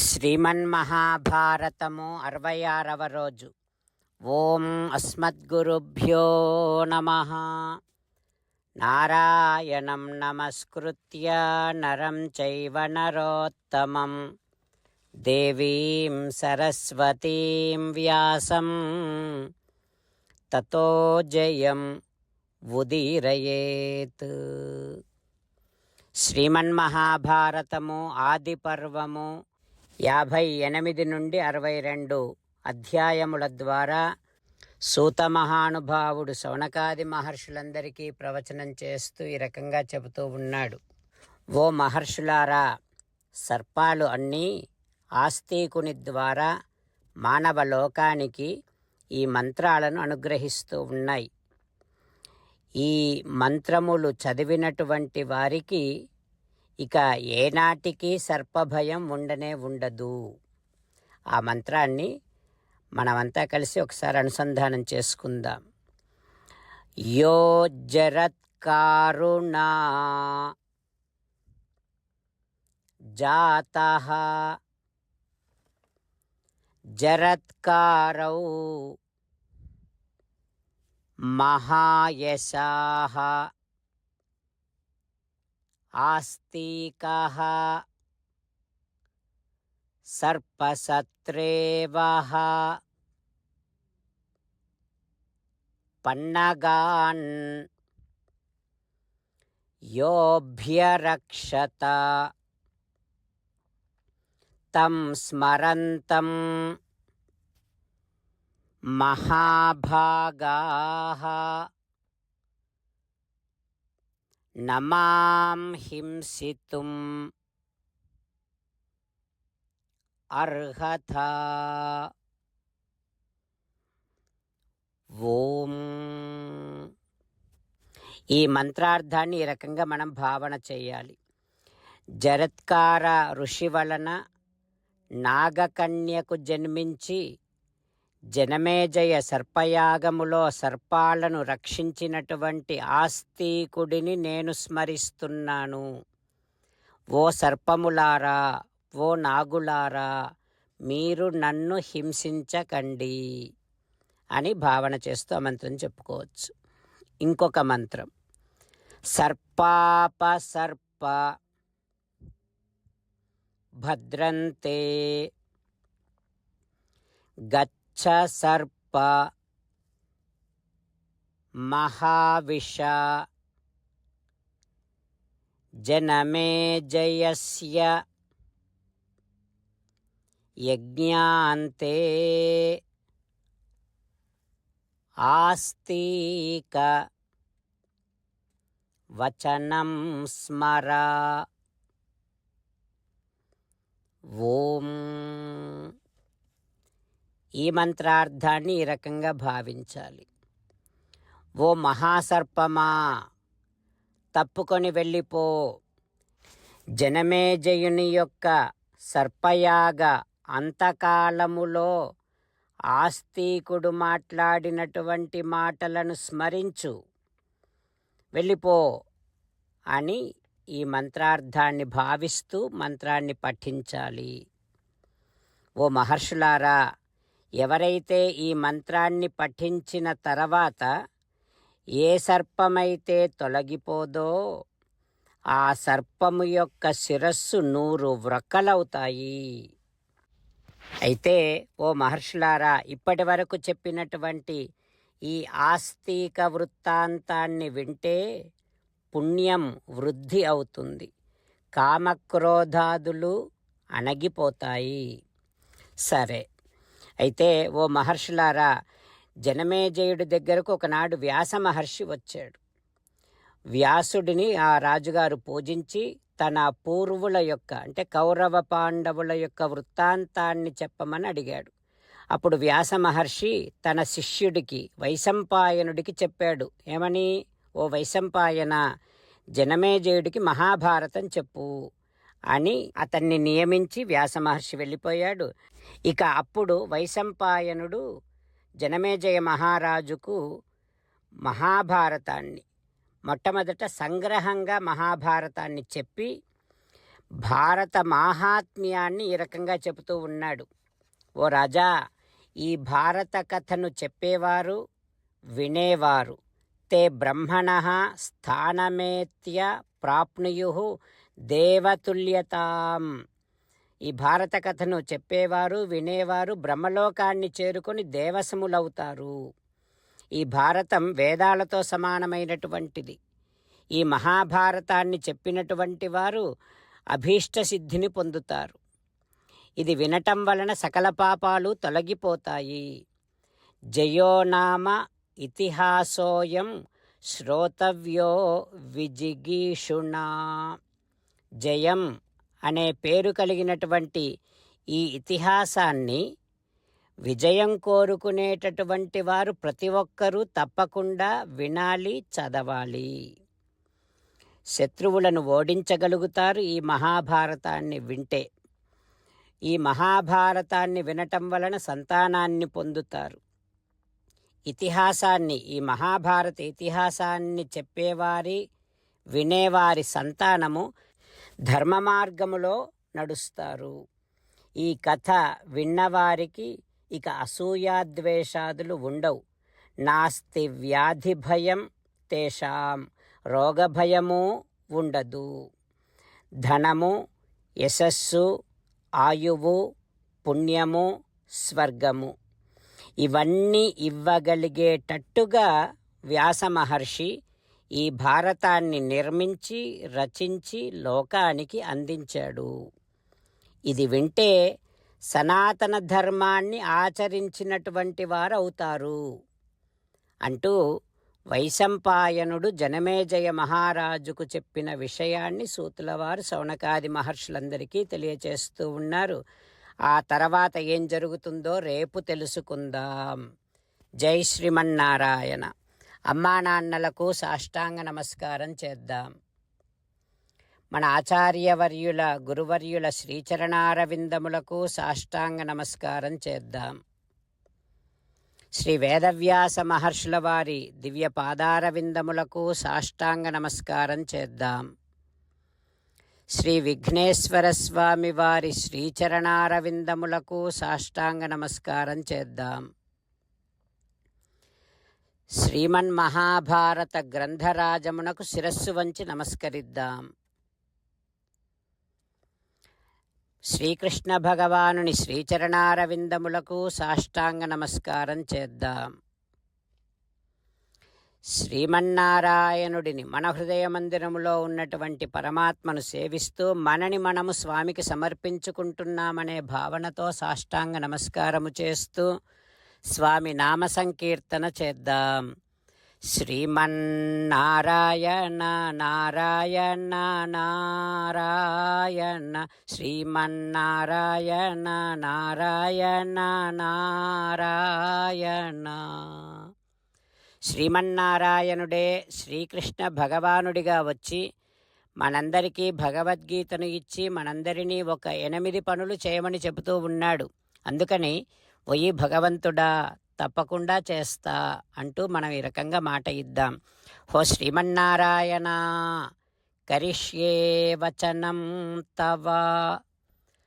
శ్రీమన్మహాభారతము 66వ రోజు. ఓం అస్మద్గురుభ్యో నమః. నారాయణం నమస్కృత్య నరం చైవ నరోత్తమం దేవీం సరస్వతీం వ్యాసం తతో జయం ఉదీరయేత్. శ్రీమన్మహాభారతము ఆది పర్వము 58 నుండి 62 అధ్యాయముల ద్వారా సూత మహానుభావుడు శౌనకాది మహర్షులందరికీ ప్రవచనం చేస్తూ ఈ రకంగా చెబుతూ ఉన్నాడు. ఓ మహర్షులారా, సర్పాలు అన్నీ ఆస్తికుని ద్వారా మానవ లోకానికి ఈ మంత్రాలను అనుగ్రహిస్తూ ఉన్నాయి. ఈ మంత్రములు చదివినటువంటి వారికి ఇక ఏనాటికి సర్పభయం ఉండనే ఉండదు. ఆ మంత్రాన్ని మనమంతా కలిసి ఒకసారి అనుసంధానం చేసుకుందాం. యో జరత్కారుణా జాతః జరత్కారౌ మహాయశాః ఆస్తికః సర్పసత్రేవః పన్నగాన్ యోభ్యరక్షత తం స్మరంతం మహాభాగాః నమాం హింసితుం అర్హత. ఓం. ఈ మంత్రార్థాన్ని ఈ రకంగా మనం భావన చేయాలి. జరత్కార ఋషి వలన నాగకన్యకు జన్మించి జనమేజయ సర్పయాగములో సర్పాలను రక్షించినటువంటి ఆస్తికుడిని నేను స్మరిస్తున్నాను. ఓ సర్పములారా, ఓ నాగులారా, మీరు నన్ను హింసించకండి అని భావన చేస్తూ ఆ మంత్రం చెప్పుకోవచ్చు. ఇంకొక మంత్రం సర్పాపసర్ప భద్రంతే గచ్చ సర్ప మహావిష జనమేజయస్య యజ్ఞాంతే ఆస్తిక వచనం స్మర. ఓం. ఈ మంత్రార్థాన్ని ఈ రకంగా భావించాలి. ఓ మహాసర్పమా, తప్పుకొని వెళ్ళిపో. జనమేజయుని యొక్క సర్పయాగ అంతకాలములో ఆస్తికుడు మాట్లాడినటువంటి మాటలను స్మరించు, వెళ్ళిపో అని ఈ మంత్రార్థాన్ని భావిస్తూ మంత్రాన్ని పఠించాలి. ఓ మహర్షులారా, ఎవరైతే ఈ మంత్రాన్ని పఠించిన తర్వాత ఏ సర్పమైతే తొలగిపోదో ఆ సర్పము యొక్క శిరస్సు 100 వ్రక్కలవుతాయి. అయితే ఓ మహర్షులారా, ఇప్పటి వరకు చెప్పినటువంటి ఈ ఆస్తిక వృత్తాంతాన్ని వింటే పుణ్యం వృద్ధి అవుతుంది, కామక్రోధాదులు అణగిపోతాయి. సరే, అయితే ఓ మహర్షులారా, జనమేజయుడి దగ్గరకు ఒకనాడు వ్యాస మహర్షి వచ్చాడు. వ్యాసుడిని ఆ రాజుగారు పూజించి తన పూర్వుల యొక్క అంటే కౌరవ పాండవుల యొక్క వృత్తాంతాన్ని చెప్పమని అడిగాడు. అప్పుడు వ్యాస మహర్షి తన శిష్యుడికి వైశంపాయనుడికి చెప్పాడు. ఏమని? ఓ వైశంపాయన, జనమేజయుడికి మహాభారతం చెప్పు అని అతన్ని నియమించి వ్యాస మహర్షి వెళ్ళిపోయాడు. ఇక అప్పుడు వైశంపాయనుడు జనమేజయ మహారాజుకు మహాభారతాన్ని మొట్టమొదట సంగ్రహంగా మహాభారతాన్ని చెప్పి భారత మాహాత్మ్యాన్ని ఈ రకంగా చెబుతూ ఉన్నాడు. ఓ రాజా, ఈ భారత కథను చెప్పేవారు, వినేవారు తే బ్రహ్మణః స్థానమేత్య ప్రాప్నుయుః దేవతుల్యతాం. ఈ భారత కథను చెప్పేవారు, వినేవారు బ్రహ్మలోకాన్ని చేరుకొని దేవసములవుతారు. ఈ భారతం వేదాలతో సమానమైనటువంటిది. ఈ మహాభారతాన్ని చెప్పినటువంటి వారు అభీష్ట సిద్ధిని పొందుతారు. ఇది వినటం వలన సకల పాపాలు తొలగిపోతాయి. జయోనామ ఇతిహాసోయం శ్రోతవ్యో విజిగీషుణా. జయం అనే పేరు కలిగినటువంటి ఈ ఇతిహాసాన్ని విజయం కోరుకునేటటువంటి వారు ప్రతి ఒక్కరూ తప్పకుండా వినాలి, చదవాలి. శత్రువులను ఓడించగలుగుతారు ఈ మహాభారతాన్ని వింటే. ఈ మహాభారతాన్ని వినటం వలన సంతానాన్ని పొందుతారు. ఇతిహాసాన్ని, ఈ మహాభారత ఇతిహాసాన్ని చెప్పేవారి, వినేవారి సంతానము ధర్మ మార్గములో నడుస్తారు. ఈ కథ విన్నవారికి ఇక అసూయాద్వేషాదులు ఉండవు. నాస్తి వ్యాధి భయం తేషాం, రోగభయము ఉండదు. ధనము, యశస్సు, ఆయువు, పుణ్యము, స్వర్గము ఇవన్నీ ఇవ్వగలిగేటట్టుగా వ్యాస మహర్షి ఈ భారతాన్ని నిర్మించి, రచించి లోకానికి అందించాడు. ఇది వింటే సనాతన ధర్మాన్ని ఆచరించినటువంటి వారు అవుతారు అంటూ వైశంపాయనుడు జనమేజయ మహారాజుకు చెప్పిన విషయాన్ని సూతులవారు శౌనకాది మహర్షులందరికీ తెలియచేస్తూ ఉన్నారు. ఆ తర్వాత ఏం జరుగుతుందో రేపు తెలుసుకుందాం. జై శ్రీమన్నారాయణ. అమ్మా నాన్నలకు సాష్టాంగ నమస్కారం చేద్దాం. మన ఆచార్యవర్యుల, గురువర్యుల శ్రీచరణారవిందములకు సాష్టాంగ నమస్కారం చేద్దాం. శ్రీ వేదవ్యాస మహర్షుల వారి దివ్య పాదారవిందములకు సాష్టాంగ నమస్కారం చేద్దాం. శ్రీ విఘ్నేశ్వర స్వామి వారి శ్రీచరణారవిందములకు సాష్టాంగ నమస్కారం చేద్దాం. శ్రీమన్మహాభారత గ్రంథరాజమునకు శిరస్సు వంచి నమస్కరిద్దాం. శ్రీకృష్ణ భగవానుని శ్రీచరణారవిందములకు సాష్టాంగ నమస్కారం చేద్దాం. శ్రీమన్నారాయణుడిని మన హృదయ మందిరములో ఉన్నటువంటి పరమాత్మను సేవిస్తూ మనని మనము స్వామికి సమర్పించుకుంటున్నామనే భావనతో సాష్టాంగ నమస్కారము చేస్తూ స్వామి నామ సంకీర్తన చేద్దాం. శ్రీమన్నారాయణ నారాయణ నారాయణ, శ్రీమన్నారాయణ నారాయణ నారాయణ. శ్రీమన్నారాయణుడే శ్రీకృష్ణ భగవానుడిగా వచ్చి మనందరికీ భగవద్గీతను ఇచ్చి మనందరినీ ఒక 8 పనులు చేయమని చెబుతూ ఉన్నాడు. అందుకని ఓయి భగవంతుడా, తప్పకుండా చేస్తా అంటూ మనం ఈ రకంగా మాట ఇద్దాం. హో శ్రీమన్నారాయణ, కరిష్యే వచనం తవ.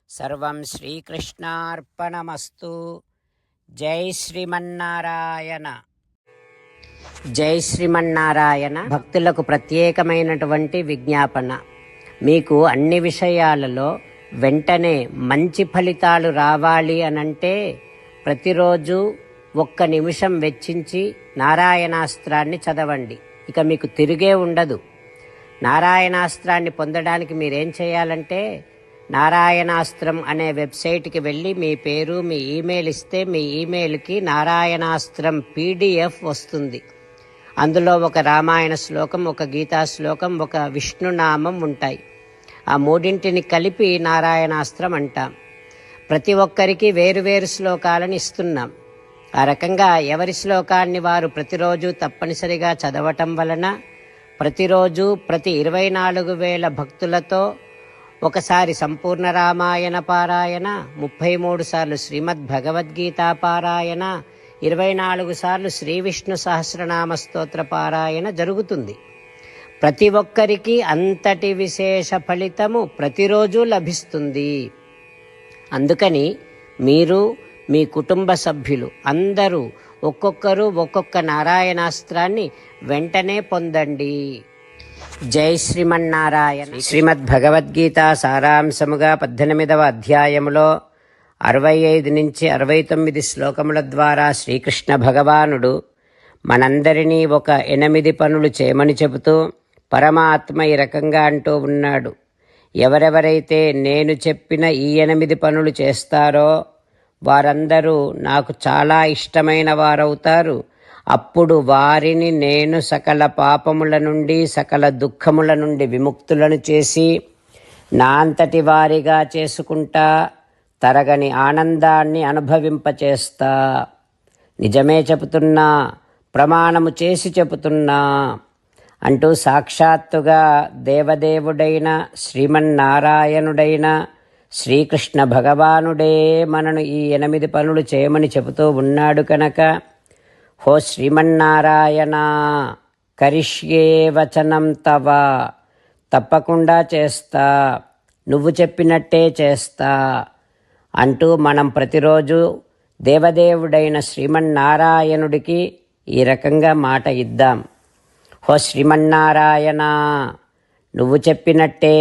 సర్వం శ్రీకృష్ణార్పణమస్తు. జై శ్రీమన్నారాయణ. జై శ్రీమన్నారాయణ. భక్తులకు ప్రత్యేకమైనటువంటి విజ్ఞాపన. మీకు అన్ని విషయాలలో వెంటనే మంచి ఫలితాలు రావాలి అనంటే ప్రతిరోజు 1 నిమిషం వెచ్చించి నారాయణాస్త్రాన్ని చదవండి. ఇక మీకు తిరిగే ఉండదు. నారాయణాస్త్రాన్ని పొందడానికి మీరేం చేయాలంటే నారాయణాస్త్రం అనే వెబ్సైట్కి వెళ్ళి మీ పేరు, మీ ఈమెయిల్ ఇస్తే మీ ఈమెయిల్కి నారాయణాస్త్రం PDF వస్తుంది. అందులో ఒక రామాయణ శ్లోకం, ఒక గీతా శ్లోకం, ఒక విష్ణునామం ఉంటాయి. ఆ 3 కలిపి నారాయణాస్త్రం అంటాం. ప్రతి ఒక్కరికి వేరువేరు శ్లోకాలను ఇస్తున్నాం. ఆ రకంగా ఎవరి శ్లోకాన్ని వారు ప్రతిరోజు తప్పనిసరిగా చదవటం వలన ప్రతిరోజు ప్రతి 24,000 భక్తులతో ఒకసారి సంపూర్ణ రామాయణ పారాయణ, 33 సార్లు శ్రీమద్ భగవద్గీత పారాయణ, 24 సార్లు శ్రీ విష్ణు సహస్రనామ స్తోత్ర పారాయణ జరుగుతుంది. ప్రతి ఒక్కరికి అంతటి విశేష ఫలితము ప్రతిరోజు లభిస్తుంది. అందుకని మీరు మీ కుటుంబ సభ్యులు అందరూ ఒక్కొక్కరు ఒక్కొక్క నారాయణాస్త్రాన్ని వెంటనే పొందండి. జై శ్రీమన్నారాయణ. శ్రీమద్ భగవద్గీత సారాంశముగా 18వ అధ్యాయములో 65 నుంచి 69 శ్లోకముల ద్వారా శ్రీకృష్ణ భగవానుడు మనందరినీ ఒక 8 పనులు చేయమని చెబుతూ పరమాత్మ ఈ రకంగా అంటూ ఉన్నాడు. ఎవరెవరైతే నేను చెప్పిన ఈ 8 పనులు చేస్తారో వారందరూ నాకు చాలా ఇష్టమైన వారవుతారు. అప్పుడు వారిని నేను సకల పాపముల నుండి సకల దుఃఖముల నుండి విముక్తులను చేసి నా అంతటి వారిగా చేసుకుంటా, తరగని ఆనందాన్ని అనుభవింపచేస్తా. నిజమే చెబుతున్నా, ప్రమాణము చేసి చెబుతున్నా అంటూ సాక్షాత్తుగా దేవదేవుడైన శ్రీమన్నారాయణుడైన శ్రీకృష్ణ భగవానుడే మనను ఈ 8 పనులు చేయమని చెబుతూ ఉన్నాడు కనుక, హో శ్రీమన్నారాయణ, కరిష్యే వచనం తవ, తప్పకుండా చేస్తా, నువ్వు చెప్పినట్టే చేస్తా అంటూ మనం ప్రతిరోజు దేవదేవుడైన శ్రీమన్నారాయణుడికి ఈ రకంగా మాట ఇద్దాం. హో శ్రీమన్నారాయణ, నువ్వు చెప్పినట్టే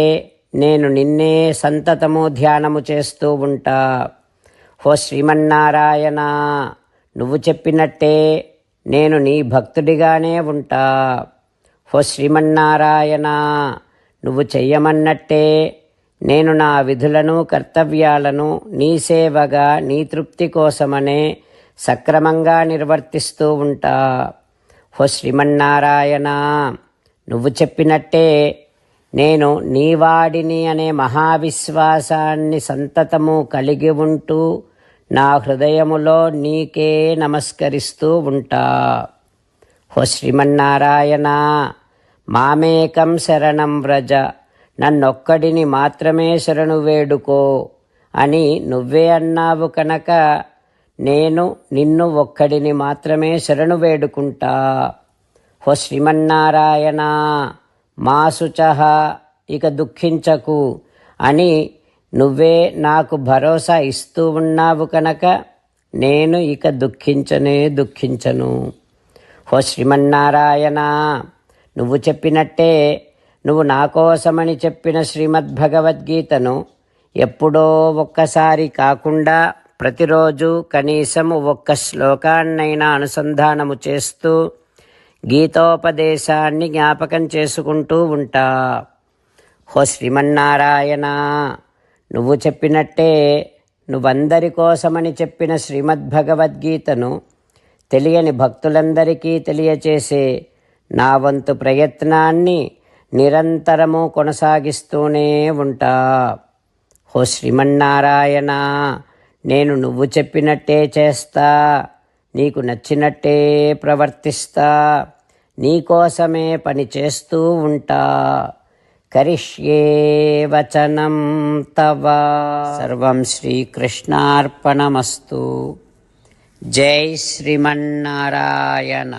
నేను నిన్నే సంతతము ధ్యానము చేస్తూ ఉంటా. హో శ్రీమన్నారాయణ, నువ్వు చెప్పినట్టే నేను నీ భక్తుడిగానే ఉంటా. హో శ్రీమన్నారాయణ, నువ్వు చెయ్యమన్నట్టే నేను నా విధులను కర్తవ్యాలను నీ సేవగా నీ తృప్తి కోసమనే సక్రమంగా నిర్వర్తిస్తూ ఉంటా. హో శ్రీమన్నారాయణ, నువ్వు చెప్పినట్టే నేను నీవాడిని అనే మహావిశ్వాసాన్ని సంతతము కలిగి ఉంటూ నా హృదయములో నీకే నమస్కరిస్తూ ఉంటా. హో శ్రీమన్నారాయణ, మామేకం శరణం వ్రజ, నన్నొక్కడిని మాత్రమే శరణు వేడుకో అని నువ్వే అన్నావు కనుక నేను నిన్ను ఒక్కడిని మాత్రమే శరణు వేడుకుంటా. హో శ్రీమన్నారాయణ, మా శుచః, ఇక దుఃఖించకు అని నువ్వే నాకు భరోసా ఇస్తూ ఉన్నావు కనుక నేను ఇక దుఃఖించను. హో శ్రీమన్నారాయణ, నువ్వు చెప్పినట్టే నువ్వు నా కోసమని చెప్పిన శ్రీమద్భగవద్గీతను ఎప్పుడో ఒక్కసారి కాకుండా ప్రతిరోజు కనీసం ఒక్క శ్లోకాన్నైనా అనుసంధానము చేస్తూ గీతోపదేశాన్ని జ్ఞాపకం చేసుకుంటూ ఉంటా. హో శ్రీమన్నారాయణ, నువ్వు చెప్పినట్టే నువ్వందరి కోసమని చెప్పిన శ్రీమద్భగవద్గీతను తెలియని భక్తులందరికీ తెలియచేసే నా వంతు ప్రయత్నాన్ని నిరంతరము కొనసాగిస్తూనే ఉంటా. హో శ్రీమన్నారాయణ, నేను నువ్వు చెప్పినట్టే చేస్తా, నీకు నచ్చినట్టే ప్రవర్తిస్తా, నీకోసమే పని చేస్తూ ఉంటా. కరిష్యే వచనం తవ. సర్వం శ్రీకృష్ణార్పణమస్తు. జై శ్రీమన్నారాయణ.